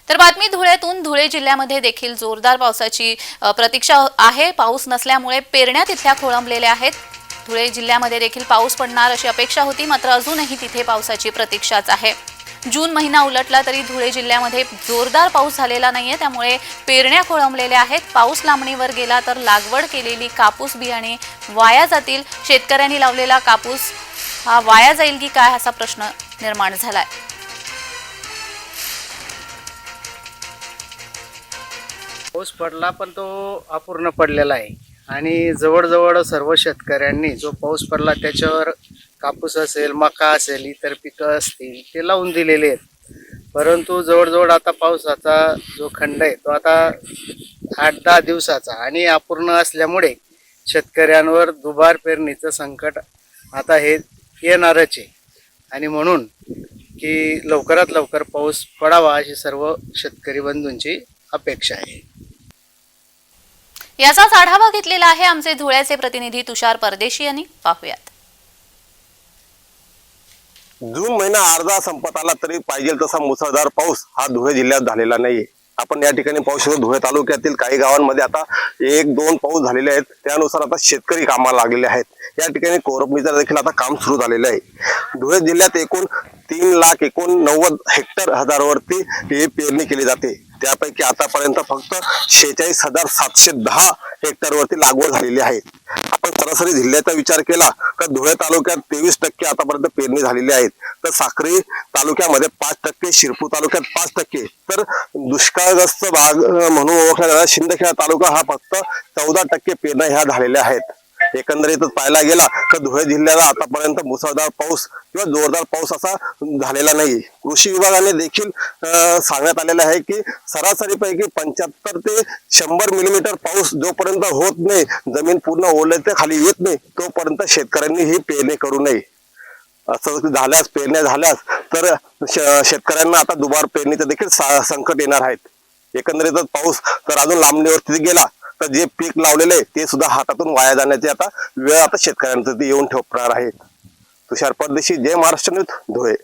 तर बातमी धुळ्यातून धुळे जिल्ह्यामध्ये देखील जोरदार पावसाची प्रतीक्षा आहे। पाऊस नसल्यामुळे पेरण्या तिथल्या खोळंबलेल्या आहेत। धुळे जिल्ह्यामध्ये देखील पाऊस पडणार अशी अपेक्षा होती, मात्र अजूनही तिथे पावसाची प्रतीक्षाच आहे। जून महिना उलटला तरी धुळे जिल्ह्यामध्ये जोरदार पाऊस झालेला नाहीये, त्यामुळे पेरण्या खोळंबलेल्या आहेत। पाऊस लांबणीवर गेला तर लागवड केलेली कापूस बियाणे वाया जातील। शेतकऱ्यांनी लावलेला कापूस हा वाया जाईल की काय असा प्रश्न निर्माण झालाय। पाऊस पडला पण तो अपूर्ण पडलेला आहे आणि जवळजवळ सर्व शेतकऱ्यांनी जो पाऊस पडला त्याच्यावर कापूस असेल, मका असेल, इतर पिकं असतील ते लावून दिलेले आहेत। परंतु जवळजवळ आता पावसाचा जो खंड आहे तो आता 8-10 दिवसाचा आणि अपूर्ण असल्यामुळे शेतकऱ्यांवर दुबार पेरणीचं संकट आता हे येणारच आहे आणि म्हणून की लवकरात लवकर पाऊस पडावा अशी सर्व शेतकरी बंधूंची अपेक्षा आहे। याचाच आढावा घेतलेला आहे आमचे धुळ्याचे प्रतिनिधी तुषार परदेशी यांनी। पाहूयात। जून महिना अर्धा संपत आला तरी पाहिजे तसा मुसळधार पाऊस हा धुळे जिल्ह्यात झालेला नाहीये। आपण या ठिकाणी पाहू शकतो धुळे तालुक्यातील काही गावांमध्ये आता 1-2 पाऊस झालेले आहेत, त्यानुसार आता शेतकरी कामाला लागलेले आहेत। या ठिकाणी कोरपणीचं देखील आता काम सुरू झालेलं आहे। धुळे जिल्ह्यात एकूण 3,89,000 हेक्टर हजारावरती ही पेरणी केली जाते, त्यापैकी आतापर्यंत फक्त 46,710 हेक्टरवरती लागवड झालेली आहे। आपण सरासरी जिल्ह्याचा विचार केला तर धुळे तालुक्यात 23% आतापर्यंत पेरणी झालेली आहेत, तर साक्री तालुक्यामध्ये 5%, शिरपूर तालुक्यात 5%, तर दुष्काळग्रस्त भाग म्हणून ओळखला जाणारा शिंदखेडा तालुका हा फक्त 14% पेरण्या ह्या झालेल्या आहेत। एकंदरीतच पाहायला गेला तर धुळे जिल्ह्याला आतापर्यंत मुसळधार पाऊस किंवा जोरदार पाऊस असा झालेला नाही। कृषी विभागाने देखील सांगण्यात आलेलं आहे की सरासरीपैकी 75 ते 100 मिलीमीटर पाऊस जोपर्यंत होत नाही, जमीन पूर्ण ओलते खाली येत नाही, तोपर्यंत शेतकऱ्यांनी ही पेरणी करू नये। असं झाल्यास, पेरण्या झाल्यास तर शेतकऱ्यांना आता दुबार पेरणीचं देखील संकट येणार आहेत। एकंदरीतच पाऊस तर अजून लांबणीवरती गेला तर जे पीक लावलेले ते सुद्धा हातातून वाया जाण्याची आता वेळ आता शेतकऱ्यांचं येऊन ठेपणार आहे। तुषार परदेशी, जय महाराष्ट्र न्यूज, धुळे।